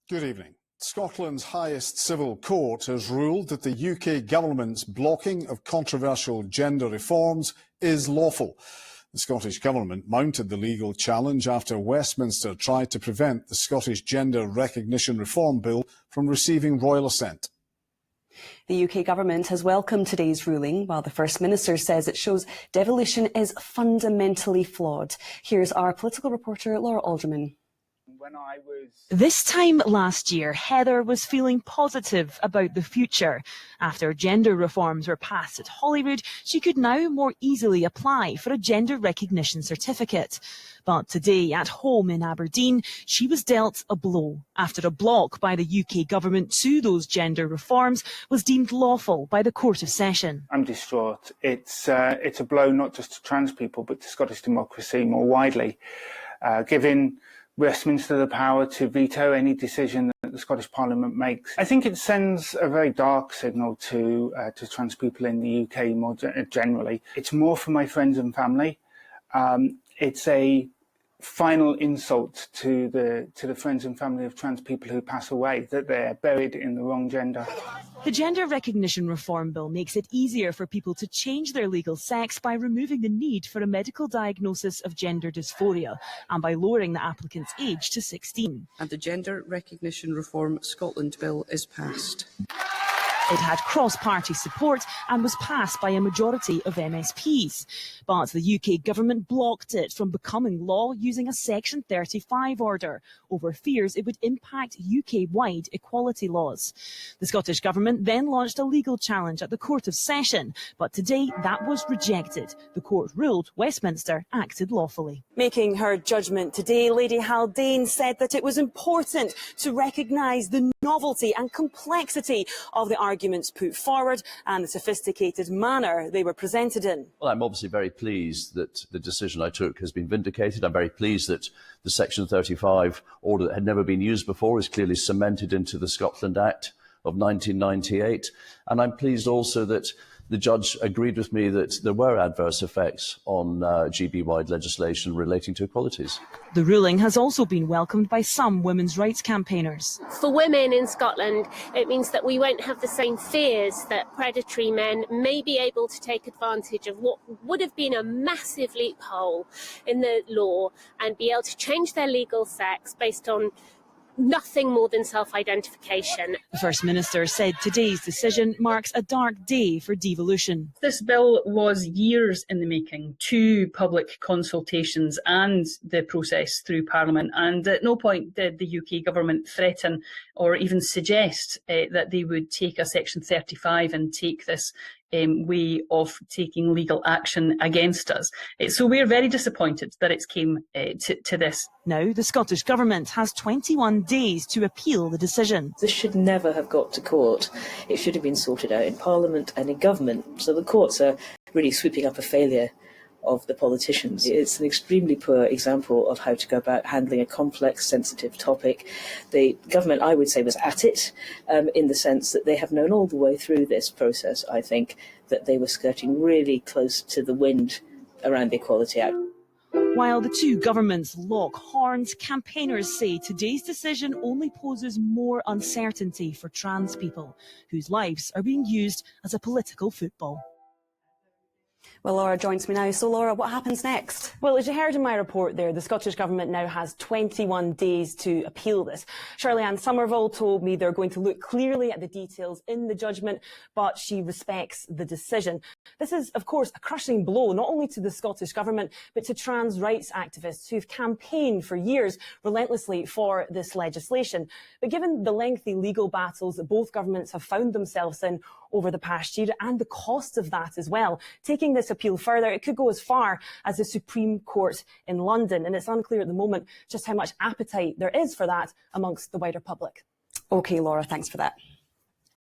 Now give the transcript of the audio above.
Good evening. Scotland's highest civil court has ruled that the UK government's blocking of controversial gender reforms is lawful. The Scottish Government mounted the legal challenge after Westminster tried to prevent the Scottish Gender Recognition Reform Bill from receiving royal assent. The UK Government has welcomed today's ruling, while the First Minister says it shows devolution is fundamentally flawed. Here's our political reporter, Laura Alderman. This time last year, Heather was feeling positive about the future. After gender reforms were passed at Holyrood, she could now more easily apply for a gender recognition certificate. But today, at home in Aberdeen, she was dealt a blow after a block by the UK Government to those gender reforms was deemed lawful by the Court of Session. I'm distraught. It's a blow not just to trans people, but to Scottish democracy more widely, giving Westminster the power to veto any decision that the Scottish Parliament makes. I think it sends a very dark signal to trans people in the UK more generally. It's more for my friends and family. It's a final insult to the friends and family of trans people who pass away, that they're buried in the wrong gender. The Gender Recognition Reform Bill makes it easier for people to change their legal sex by removing the need for a medical diagnosis of gender dysphoria and by lowering the applicant's age to 16. And the Gender Recognition Reform Scotland Bill is passed. It had cross-party support and was passed by a majority of MSPs. But the UK Government blocked it from becoming law using a Section 35 order over fears it would impact UK-wide equality laws. The Scottish Government then launched a legal challenge at the Court of Session, but today that was rejected. The court ruled Westminster acted lawfully. Making her judgment today, Lady Haldane said that it was important to recognise the novelty and complexity of the arguments put forward and the sophisticated manner they were presented in. Well, I'm obviously very pleased that the decision I took has been vindicated. I'm very pleased that the Section 35 order that had never been used before is clearly cemented into the Scotland Act of 1998. And I'm pleased also that the judge agreed with me that there were adverse effects on GB-wide legislation relating to equalities. The ruling has also been welcomed by some women's rights campaigners. For women in Scotland, it means that we won't have the same fears that predatory men may be able to take advantage of what would have been a massive loophole in the law and be able to change their legal sex based on nothing more than self-identification. The First Minister said today's decision marks a dark day for devolution. This bill was years in the making, 2 public consultations and the process through Parliament, and at no point did the UK Government threaten or even suggest that they would take a Section 35 and take this way of taking legal action against us. So we're very disappointed that it's came to this. Now the Scottish Government has 21 days to appeal the decision. This should never have got to court. It should have been sorted out in Parliament and in government. So the courts are really sweeping up a failure of the politicians. It's an extremely poor example of how to go about handling a complex, sensitive topic. The government, I would say, was at it in the sense that they have known all the way through this process, I think, that they were skirting really close to the wind around the Equality Act. While the 2 governments lock horns, campaigners say today's decision only poses more uncertainty for trans people, whose lives are being used as a political football. Well, Laura joins me now. So, Laura, what happens next? Well, as you heard in my report there, the Scottish Government now has 21 days to appeal this. Shirley-Ann Somerville told me they're going to look clearly at the details in the judgment, but she respects the decision. This is, of course, a crushing blow, not only to the Scottish Government, but to trans rights activists who've campaigned for years relentlessly for this legislation. But given the lengthy legal battles that both governments have found themselves in over the past year and the cost of that as well, taking this appeal further, it could go as far as the Supreme Court in London, and it's unclear at the moment just how much appetite there is for that amongst the wider public. OK, Laura, thanks for that.